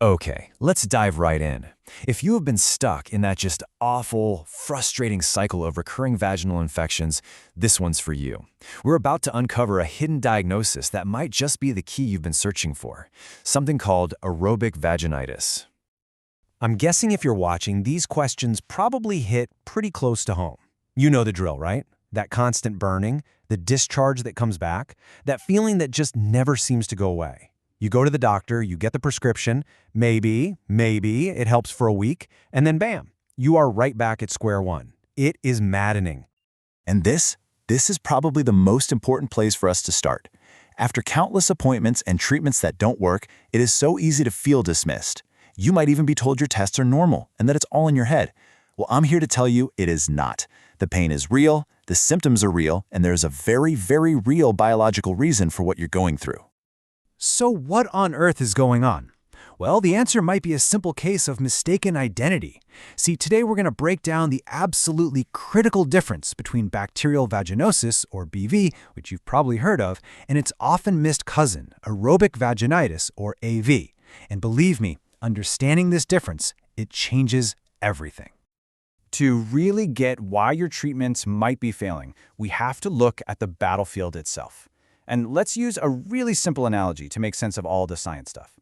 Okay, let's dive right in. If you have been stuck in that just awful, frustrating cycle of recurring vaginal infections, this one's for you. We're about to uncover a hidden diagnosis that might just be the key you've been searching for, something called aerobic vaginitis. I'm guessing if you're watching, these questions probably hit pretty close to home. You know the drill, right? That constant burning, the discharge that comes back, that feeling that just never seems to go away. You go to the doctor, you get the prescription, maybe it helps for a week, and then bam, you are right back at square one. It is maddening. And this is probably the most important place for us to start. After countless appointments and treatments that don't work, it is so easy to feel dismissed. You might even be told your tests are normal and that it's all in your head. Well, I'm here to tell you it is not. The pain is real, the symptoms are real, and there's a very, very real biological reason for what you're going through. So what on earth is going on? Well, the answer might be a simple case of mistaken identity. See, today we're going to break down the absolutely critical difference between bacterial vaginosis, or BV, which you've probably heard of, and its often missed cousin, aerobic vaginitis, or AV. And believe me, understanding this difference, it changes everything. To really get why your treatments might be failing, we have to look at the battlefield itself. And let's use a really simple analogy to make sense of all the science stuff.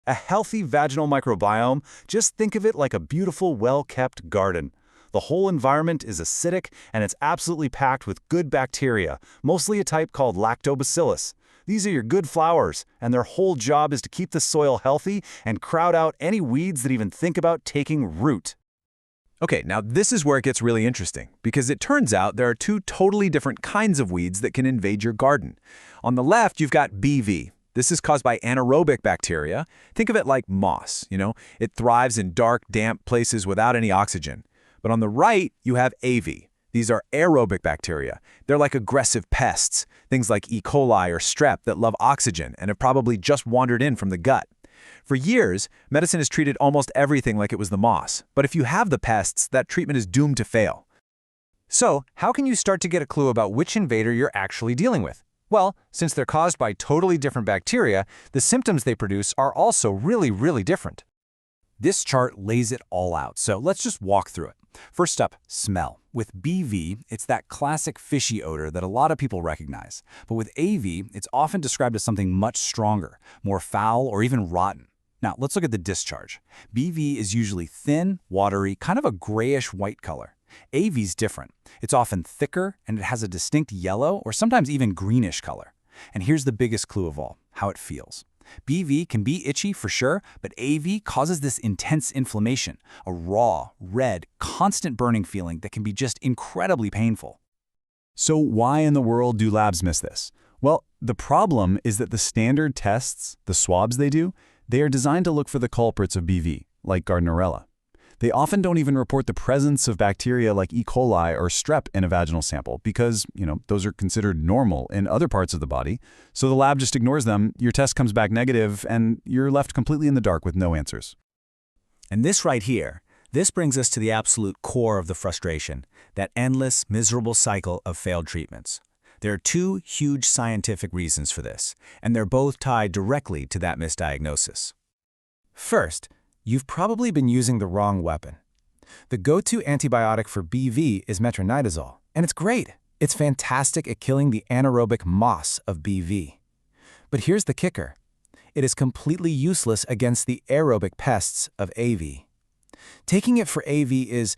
A healthy vaginal microbiome, just think of it like a beautiful, well-kept garden. The whole environment is acidic, and it's absolutely packed with good bacteria, mostly a type called lactobacillus. These are your good flowers, and their whole job is to keep the soil healthy and crowd out any weeds that even think about taking root. Okay, now this is where it gets really interesting, because it turns out there are two totally different kinds of weeds that can invade your garden. On the left, you've got BV. This is caused by anaerobic bacteria. Think of it like moss, It thrives in dark, damp places without any oxygen. But on the right, you have AV. These are aerobic bacteria. They're like aggressive pests, things like E. coli or Strep that love oxygen and have probably just wandered in from the gut. For years, medicine has treated almost everything like it was the moss, but if you have the pests, that treatment is doomed to fail. So, how can you start to get a clue about which invader you're actually dealing with? Well, since they're caused by totally different bacteria, the symptoms they produce are also really different. This chart lays it all out, so let's just walk through it. First up, smell. With BV, it's that classic fishy odor that a lot of people recognize. But with AV, it's often described as something much stronger, more foul, or even rotten. Now, let's look at the discharge. BV is usually thin, watery, kind of a grayish-white color. AV's different. It's often thicker, and it has a distinct yellow or sometimes even greenish color. And here's the biggest clue of all, how it feels. BV can be itchy for sure, but AV causes this intense inflammation, a raw, red, constant burning feeling that can be just incredibly painful. So why in the world do labs miss this? Well, the problem is that the standard tests, the swabs they are designed to look for the culprits of BV, like Gardnerella. They often don't even report the presence of bacteria like E. coli or Strep in a vaginal sample because, those are considered normal in other parts of the body. So the lab just ignores them, your test comes back negative, and you're left completely in the dark with no answers. And this right here, this brings us to the absolute core of the frustration, that endless, miserable cycle of failed treatments. There are two huge scientific reasons for this, and they're both tied directly to that misdiagnosis. First, you've probably been using the wrong weapon. The go-to antibiotic for BV is Metronidazole, and it's great. It's fantastic at killing the anaerobic moss of BV. But here's the kicker. It is completely useless against the aerobic pests of AV. Taking it for AV it's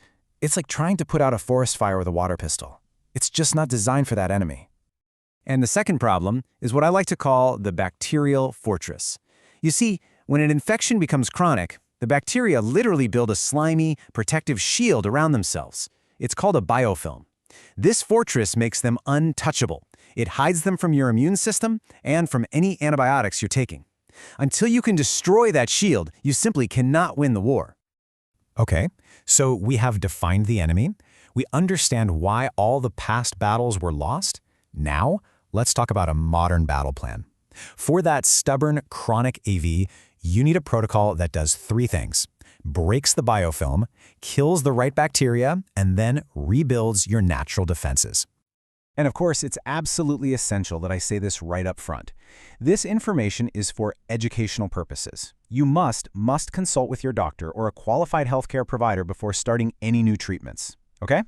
like trying to put out a forest fire with a water pistol. It's just not designed for that enemy. And the second problem is what I like to call the bacterial fortress. You see, when an infection becomes chronic, the bacteria literally build a slimy, protective shield around themselves. It's called a biofilm. This fortress makes them untouchable. It hides them from your immune system and from any antibiotics you're taking. Until you can destroy that shield, you simply cannot win the war. Okay, so we have defined the enemy. We understand why all the past battles were lost. Now, let's talk about a modern battle plan. For that stubborn, chronic AV, you need a protocol that does three things: breaks the biofilm, kills the right bacteria, and then rebuilds your natural defenses. And of course, it's absolutely essential that I say this right up front. This information is for educational purposes. You must consult with your doctor or a qualified healthcare provider before starting any new treatments, okay?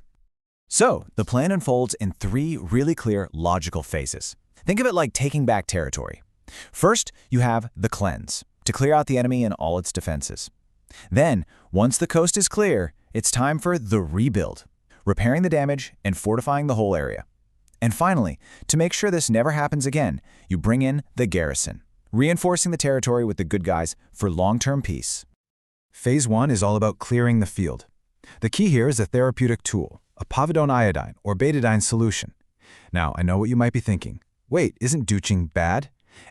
So, the plan unfolds in 3 really clear, logical phases. Think of it like taking back territory. First, you have the cleanse, to clear out the enemy and all its defenses. Then, once the coast is clear, it's time for the rebuild, repairing the damage and fortifying the whole area. And finally, to make sure this never happens again, you bring in the garrison, reinforcing the territory with the good guys for long-term peace. Phase 1 is all about clearing the field. The key here is a therapeutic tool, a Povidone-Iodine or betadine solution. Now, I know what you might be thinking. Wait, isn't douching bad?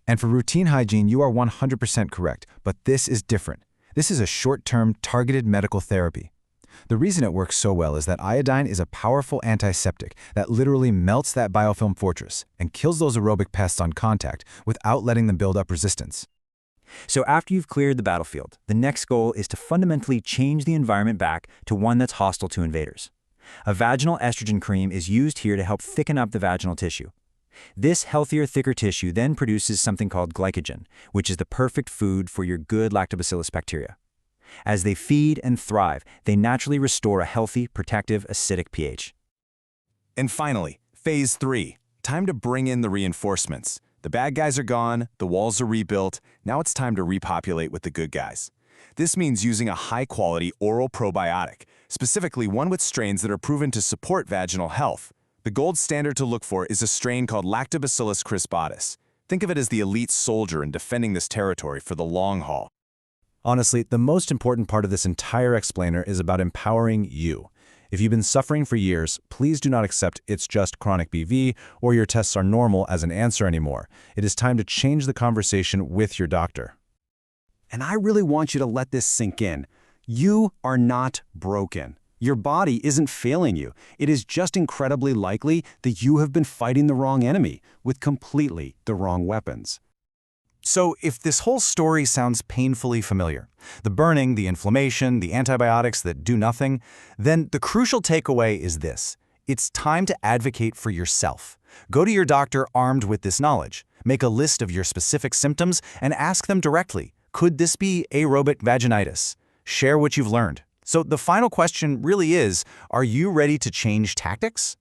And for routine hygiene, you are 100% correct, but this is different. This is a short-term, targeted medical therapy. The reason it works so well is that iodine is a powerful antiseptic that literally melts that biofilm fortress and kills those aerobic pests on contact without letting them build up resistance. So after you've cleared the battlefield, the next goal is to fundamentally change the environment back to one that's hostile to invaders. A vaginal estrogen cream is used here to help thicken up the vaginal tissue. This healthier, thicker tissue then produces something called glycogen, which is the perfect food for your good lactobacillus bacteria. As they feed and thrive, they naturally restore a healthy, protective, acidic pH. And finally, phase 3. Time to bring in the reinforcements. The bad guys are gone, the walls are rebuilt, now it's time to repopulate with the good guys. This means using a high-quality oral probiotic, specifically one with strains that are proven to support vaginal health. The gold standard to look for is a strain called Lactobacillus crispatus. Think of it as the elite soldier in defending this territory for the long haul. Honestly, the most important part of this entire explainer is about empowering you. If you've been suffering for years, please do not accept it's just chronic BV or your tests are normal as an answer anymore. It is time to change the conversation with your doctor. And I really want you to let this sink in. You are not broken. Your body isn't failing you. It is just incredibly likely that you have been fighting the wrong enemy with completely the wrong weapons. So if this whole story sounds painfully familiar, the burning, the inflammation, the antibiotics that do nothing, then the crucial takeaway is this. It's time to advocate for yourself. Go to your doctor armed with this knowledge. Make a list of your specific symptoms and ask them directly, could this be aerobic vaginitis? Share what you've learned. So the final question really is, are you ready to change tactics?